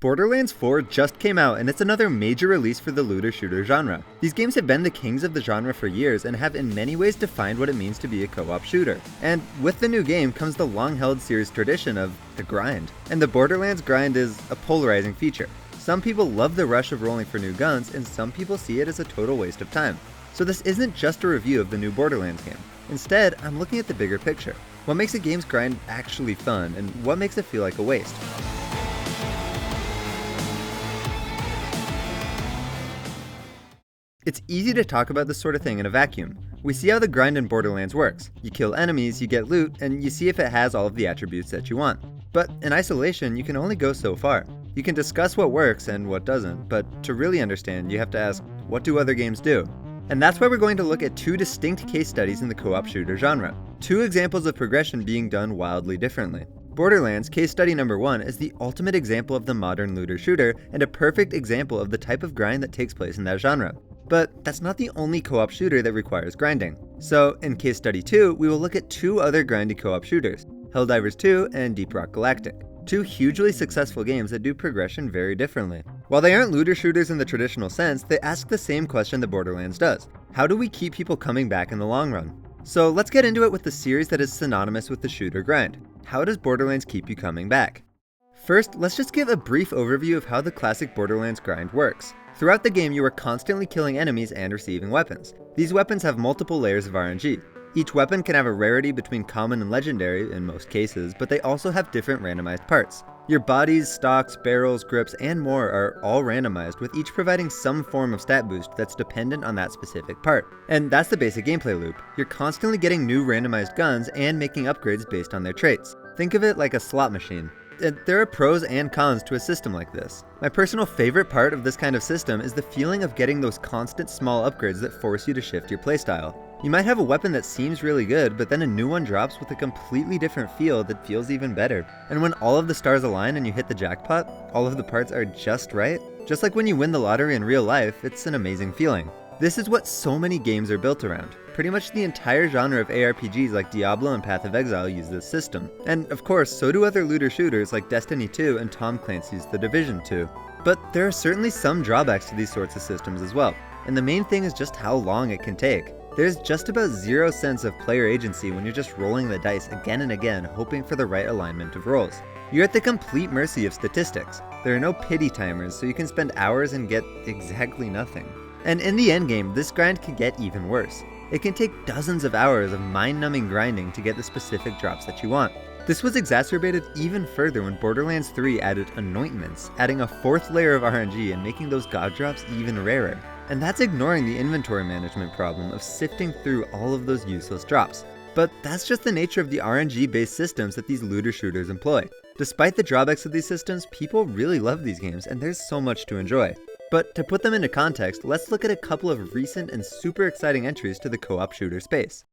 Borderlands 4 just came out, and it's another major release for the looter-shooter genre. These games have been the kings of the genre for years and have in many ways defined what it means to be a co-op shooter. And with the new game comes the long-held series tradition of the grind. And the Borderlands grind is a polarizing feature. Some people love the rush of rolling for new guns, and some people see it as a total waste of time. So this isn't just a review of the new Borderlands game. Instead, I'm looking at the bigger picture. What makes a game's grind actually fun, and what makes it feel like a waste? It's easy to talk about this sort of thing in a vacuum. We see how the grind in Borderlands works. You kill enemies, you get loot, and you see if it has all of the attributes that you want. But in isolation, you can only go so far. You can discuss what works and what doesn't, but to really understand, you have to ask, what do other games do? And that's why we're going to look at two distinct case studies in the co-op shooter genre. Two examples of progression being done wildly differently. Borderlands, case study number 1, is the ultimate example of the modern looter shooter and a perfect example of the type of grind that takes place in that genre. But that's not the only co-op shooter that requires grinding. So in case study 2, we will look at two other grindy co-op shooters, Helldivers 2 and Deep Rock Galactic. Two hugely successful games that do progression very differently. While they aren't looter shooters in the traditional sense, they ask the same question that Borderlands does. How do we keep people coming back in the long run? So let's get into it with the series that is synonymous with the shooter grind. How does Borderlands keep you coming back? First, let's just give a brief overview of how the classic Borderlands grind works. Throughout the game, you are constantly killing enemies and receiving weapons. These weapons have multiple layers of RNG. Each weapon can have a rarity between common and legendary in most cases, but they also have different randomized parts. Your bodies, stocks, barrels, grips, and more are all randomized, with each providing some form of stat boost that's dependent on that specific part. And that's the basic gameplay loop. You're constantly getting new randomized guns and making upgrades based on their traits. Think of it like a slot machine. There are pros and cons to a system like this. My personal favorite part of this kind of system is the feeling of getting those constant small upgrades that force you to shift your playstyle. You might have a weapon that seems really good, but then a new one drops with a completely different feel that feels even better. And when all of the stars align and you hit the jackpot, all of the parts are just right. Just like when you win the lottery in real life, it's an amazing feeling. This is what so many games are built around. Pretty much the entire genre of ARPGs like Diablo and Path of Exile use this system. And of course, so do other looter shooters like Destiny 2 and Tom Clancy's The Division 2. But there are certainly some drawbacks to these sorts of systems as well. And the main thing is just how long it can take. There's just about zero sense of player agency when you're just rolling the dice again and again, hoping for the right alignment of rolls. You're at the complete mercy of statistics. There are no pity timers, so you can spend hours and get exactly nothing. And in the endgame, this grind can get even worse. It can take dozens of hours of mind-numbing grinding to get the specific drops that you want. This was exacerbated even further when Borderlands 3 added anointments, adding a fourth layer of RNG and making those god drops even rarer. And that's ignoring the inventory management problem of sifting through all of those useless drops. But that's just the nature of the RNG-based systems that these looter shooters employ. Despite the drawbacks of these systems, people really love these games and there's so much to enjoy. But to put them into context, let's look at a couple of recent and super exciting entries to the co-op shooter space.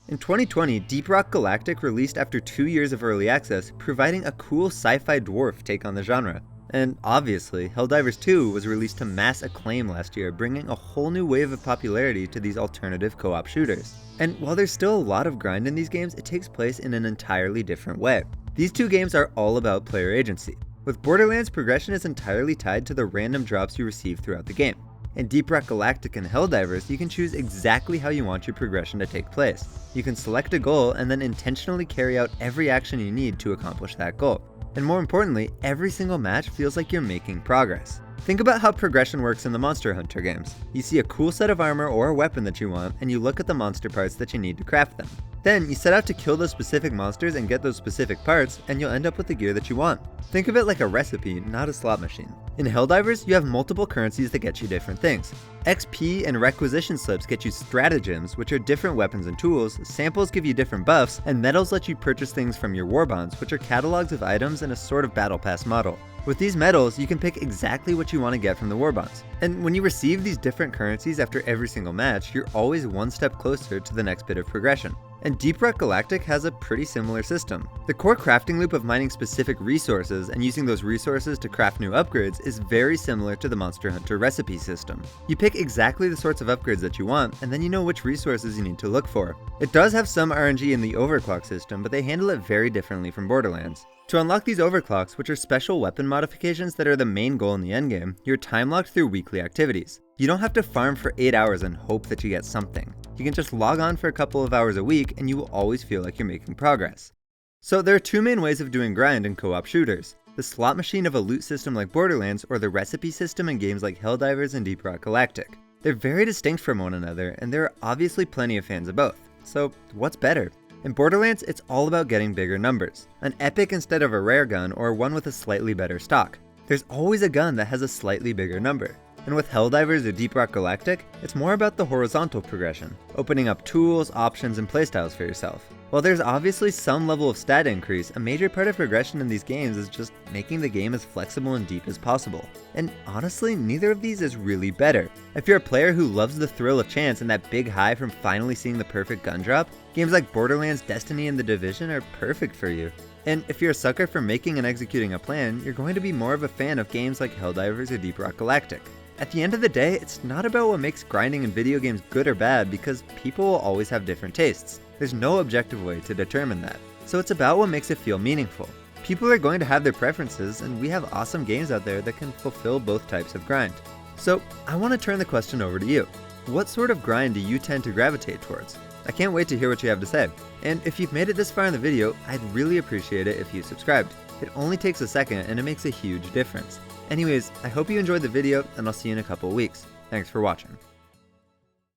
In 2020, Deep Rock Galactic released after 2 years of early access, providing a cool sci-fi dwarf take on the genre. And obviously, Helldivers 2 was released to mass acclaim last year, bringing a whole new wave of popularity to these alternative co-op shooters. And while there's still a lot of grind in these games, it takes place in an entirely different way. These two games are all about player agency. With Borderlands, progression is entirely tied to the random drops you receive throughout the game. In Deep Rock Galactic and Helldivers, you can choose exactly how you want your progression to take place. You can select a goal and then intentionally carry out every action you need to accomplish that goal. And more importantly, every single match feels like you're making progress. Think about how progression works in the Monster Hunter games. You see a cool set of armor or a weapon that you want, and you look at the monster parts that you need to craft them. Then you set out to kill those specific monsters and get those specific parts, and you'll end up with the gear that you want. Think of it like a recipe, not a slot machine. In Helldivers, you have multiple currencies that get you different things. XP and requisition slips get you stratagems, which are different weapons and tools, samples give you different buffs, and medals let you purchase things from your warbonds, which are catalogs of items in a sort of battle pass model. With these medals, you can pick exactly what you want to get from the warbonds. And when you receive these different currencies after every single match, you're always one step closer to the next bit of progression. And Deep Rock Galactic has a pretty similar system. The core crafting loop of mining specific resources and using those resources to craft new upgrades is very similar to the Monster Hunter recipe system. You pick exactly the sorts of upgrades that you want, and then you know which resources you need to look for. It does have some RNG in the overclock system, but they handle it very differently from Borderlands. To unlock these overclocks, which are special weapon modifications that are the main goal in the endgame, you're time-locked through weekly activities. You don't have to farm for 8 hours and hope that you get something. You can just log on for a couple of hours a week and you will always feel like you're making progress. So there are two main ways of doing grind in co-op shooters: the slot machine of a loot system like Borderlands, or the recipe system in games like Helldivers and Deep Rock Galactic. They're very distinct from one another, and there are obviously plenty of fans of both. So what's better? In Borderlands, it's all about getting bigger numbers, an epic instead of a rare gun, or one with a slightly better stock. There's always a gun that has a slightly bigger number. And with Helldivers or Deep Rock Galactic, it's more about the horizontal progression, opening up tools, options, and playstyles for yourself. While there's obviously some level of stat increase, a major part of progression in these games is just making the game as flexible and deep as possible. And honestly, neither of these is really better. If you're a player who loves the thrill of chance and that big high from finally seeing the perfect gun drop, games like Borderlands, Destiny, and The Division are perfect for you. And if you're a sucker for making and executing a plan, you're going to be more of a fan of games like Helldivers or Deep Rock Galactic. At the end of the day, it's not about what makes grinding in video games good or bad, because people will always have different tastes. There's no objective way to determine that. So it's about what makes it feel meaningful. People are going to have their preferences, and we have awesome games out there that can fulfill both types of grind. So I want to turn the question over to you. What sort of grind do you tend to gravitate towards? I can't wait to hear what you have to say. And if you've made it this far in the video, I'd really appreciate it if you subscribed. It only takes a second and it makes a huge difference. Anyways, I hope you enjoyed the video, and I'll see you in a couple of weeks. Thanks for watching.